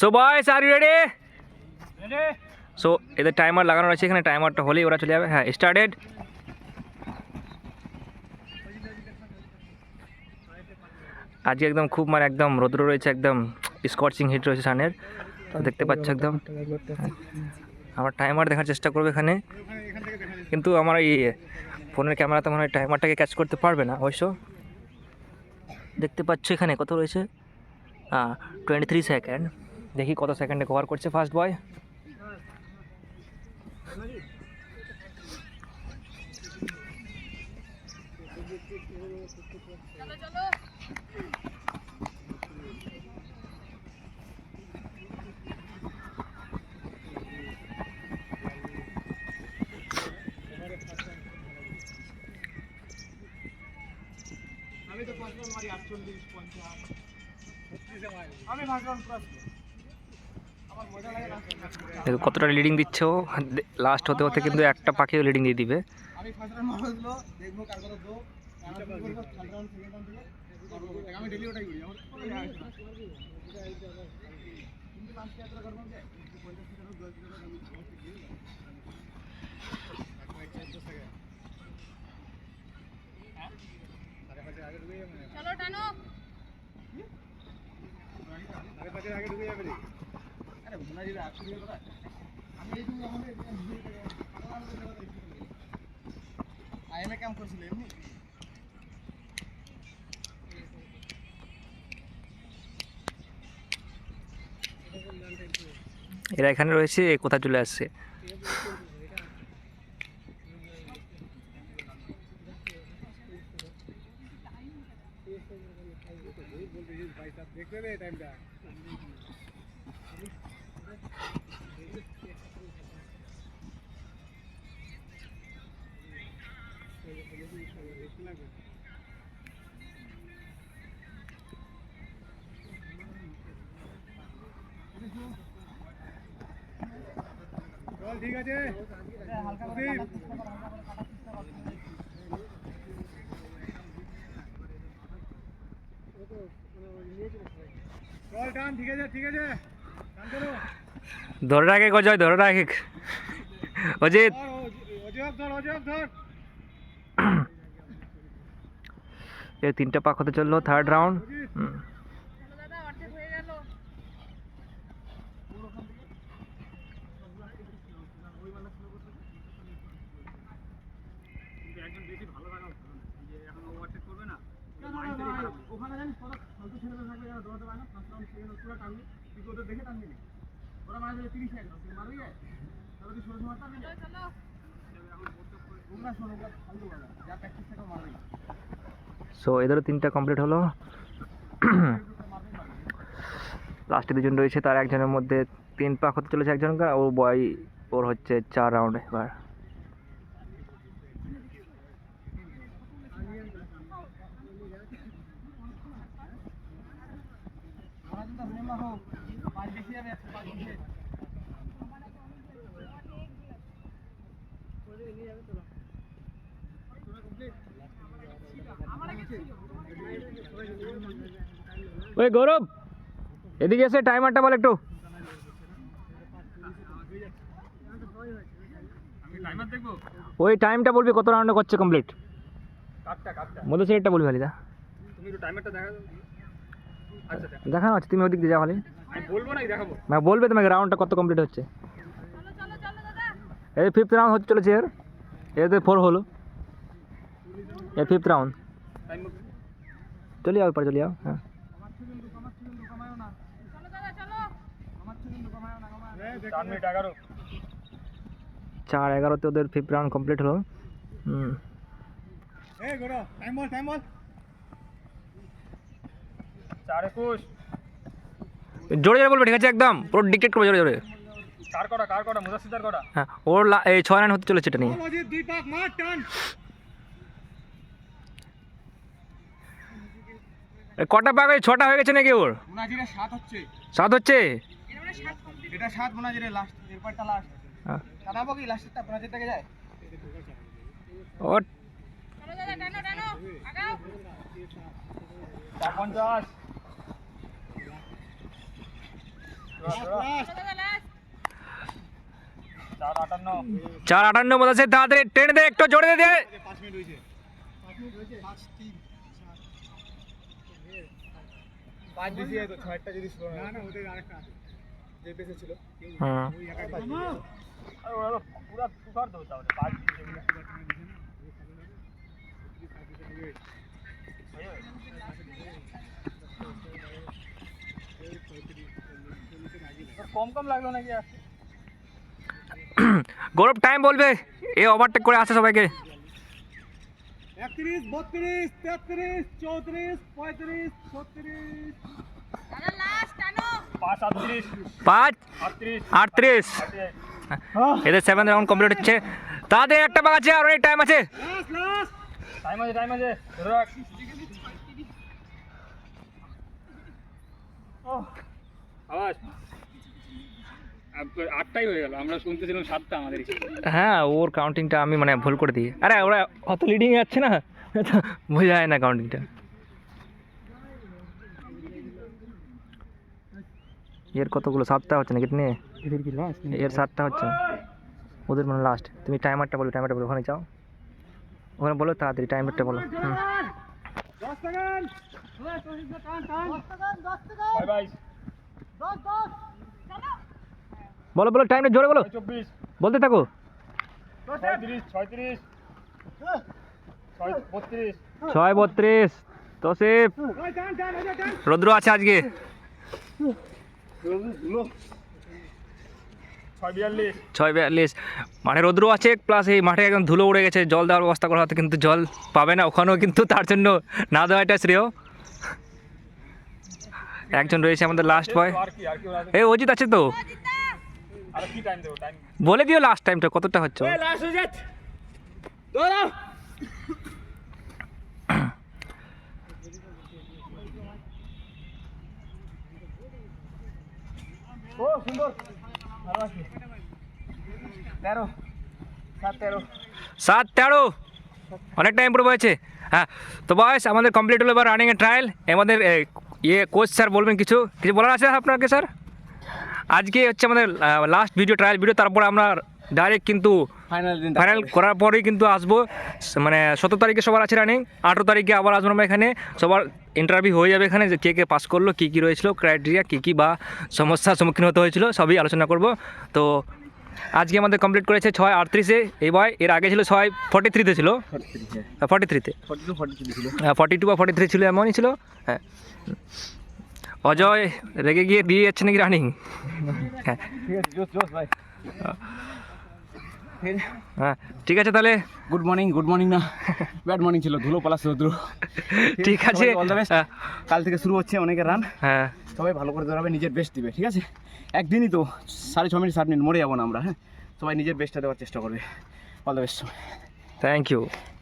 So বয়েস are you ready? So এদের timer লাগানো রয়েছে এখানে, টাইমারটা হলেই ওরা চলে যাবে। হ্যাঁ, স্টার্টেড। আজকে একদম খুব মানে একদম রৌদ্র রয়েছে, একদম স্কর্চিং হিট রয়েছে সানের, দেখতে পাচ্ছ একদম। আমার টাইমার দেখার চেষ্টা করবে এখানে, কিন্তু আমার এই ফোনের ক্যামেরাতে মনে হয় টাইমারটাকে ক্যাচ করতে পারবে না অবশ্য। দেখতে পাচ্ছ এখানে কত রয়েছে, 23 সেকেন্ড। দেখি কত সেকেন্ডে কভার করছে ফার্স্ট বয়। কতটা লিডিং দিচ্ছে ও, লাস্ট হতে হতে কিন্তু একটা পাখিও লিডিং দিয়ে দিবে। চলো টানো। এরা এখানে রয়েছে, কোথায় চলে আসছে। ঠিক আছে, ঠিক আছে, ঠিক আছে, ধরে রাখে গজয়, ধরে রাখে অজিত। এই 3টে পাক হতে চললো, থার্ড রাউন্ড। সো এদেরও 3টা কমপ্লিট হলো। লাস্টে 2জন রয়েছে, তার একজনের মধ্যে 3 পাক হতে চলেছে একজনকার, ওর বয় ওর হচ্ছে 4 রাউন্ড এবার। ওই গৌরব এদিকে এসে টাইমারটা বল একটু। ওই টাইমটা বলবি কত রাউন্ডে করছে কমপ্লিট, মধ্যে সেটা বলবি খালি। দেখানো আছে, তুমি ওদিক দিয়ে যাও খালি, বলবে তোমাকে রাউন্ডটা কত কমপ্লিট হচ্ছে। এই 5th রাউন্ড হতে চলেছে এর, এতে 4 হলো, এর 5th রাউন্ড। চলে যাও এরপর, চলে যাও। হ্যাঁ, 4:11 ওদের 5th রাউন্ড কমপ্লিট হলো। জোরে জোরে বলবে, ঠিক আছে, একদম পুরো ডিক্টেট করবে জোরে জোরে। হ্যাঁ, ওর এই 6 রান হতে চলেছে এটা নিয়ে। কটা পাক, 6টা হয়ে গেছে নাকি ওর? 7 হচ্ছে। এটা 7 মোনাজিরে লাস্ট, এরপরটা লাস্ট। কাটাবো কি লাস্টটা মোনাজির থেকে যায়? ও চলো দাদা, টানো টানো, আগাও। 50। দাদা লাস্ট 4:58 বলেছে, তাড়াতাড়ি টেনে দে, একটু জোরে দে। 5 মিনিট হয়েছে 5 দিছি তো 6টা যদি ছিল না ওদের আরেকটা আছে যে পেছে ছিল হুম। ওই একাই আর ওরা পুরো সুপার দাও তাহলে 5 দিছি কম কম লাগলো নাকি আসছে গৌরব টাইম বলবে, এ ওভারটেক করে আসে সবাইকে। 31 32 33 34 35 36 দাদা লাস্ট টানো 5 38 5 38 38 এদের 7 রাউন্ড কমপ্লিট হচ্ছে। তাদের একটা বাক আছে আর অনেক টাইম আছে। লাস্ট টাইম আছে ধরে রাখ আওয়াজ 8টাই হয়ে গেল, আমরা শুনতেছিলাম 7টা আমাদের। হ্যাঁ, ওর কাউন্টিংটা আমি মানে ভুল করে দিই। আরে ওরা অত লিডিং যাচ্ছে না, বোঝা যায় না কাউন্টিংটা। এর কতগুলো 7টা হচ্ছে না কিতনে? এদের কি লাস্ট এর 7টা হচ্ছে, ওদের মানে লাস্ট। তুমি টাইমারটা বলো, ওখানে যাও, ওখানে বলো তাড়াতাড়ি টাইমারটা বলো। 10 সেকেন্ড 10 সেকেন্ড বাই বাই 10 বলো বলো টাইমটা জোরে বলো, 24 বলতে থাকো। 36 36 32 6:32 তোসিফ, রৌদ্র আছে আজকে। 6:42 মানে রৌদ্র আছে, প্লাস এই মাঠে একদম ধুলো উড়ে গেছে। জল দেওয়ার ব্যবস্থা করা হতো কিন্তু জল পাবে না ওখানেও, কিন্তু তার জন্য না দেওয়াটা শ্রেয়। একজন রয়েছে আমাদের লাস্ট বয়, আর কি এই অজিত আছে তো, আর কি টাইম দেবো টাইম বলে দিও লাস্ট টাইমটা কতটা হচ্ছে। লাস্ট হয়ে যাচ্ছে দৌড়াও ও সুন্দর আরো আছে 13 7 7:13 অনেকটা ইম্প্রুভ হয়েছে। হ্যাঁ, তো বয়স আমাদের কমপ্লিট হলো এবার রানিং এ ট্রায়াল। আমাদের কোচ স্যার বলবেন কিছু বলার আছে আপনাকে স্যার? আজকে হচ্ছে আমাদের লাস্ট ট্রায়াল ভিডিও, তারপর আমরা ডাইরেক্ট কিন্তু ফাইনাল করার পরেই কিন্তু আসবো। মানে 17 তারিখে সবার আছে রানিং, 18 তারিখে আবার আসবো আমরা এখানে। সবার ইন্টারভিউ হয়ে যাবে এখানে, যে কে কে পাস করলো, কী কী রয়েছিল ক্রাইটেরিয়া, কী কী বা সমস্যার সম্মুখীন হতে হয়েছিল, সবই আলোচনা করব। তো আজকে আমাদের কমপ্লিট করেছে 6:38-এ এই বয়। এর আগে ছিল 6:43-তে ছিল, 43-তে 42 বা 43 ছিল, এমনই ছিল। হ্যাঁ, অজয় রেগে গিয়ে দিয়ে যাচ্ছে নাকি রানিং। হ্যাঁ ঠিক আছে জোস ভাই হ্যাঁ, ঠিক আছে তাহলে গুড মর্নিং না ব্যাড মর্নিং ছিল, ধুলো পালাস রৌদ্র। ঠিক আছে, হ্যাঁ কাল থেকে শুরু হচ্ছে অনেকের রান, হ্যাঁ সবাই ভালো করে দৌড়াবে, নিজের বেস্ট দিবে। ঠিক আছে, একদিনই তো 6.5 মিনিট 7 মিনিট মরে যাবো না আমরা। হ্যাঁ, সবাই নিজের বেস্টটা দেওয়ার চেষ্টা করবে। All the best. Thank you.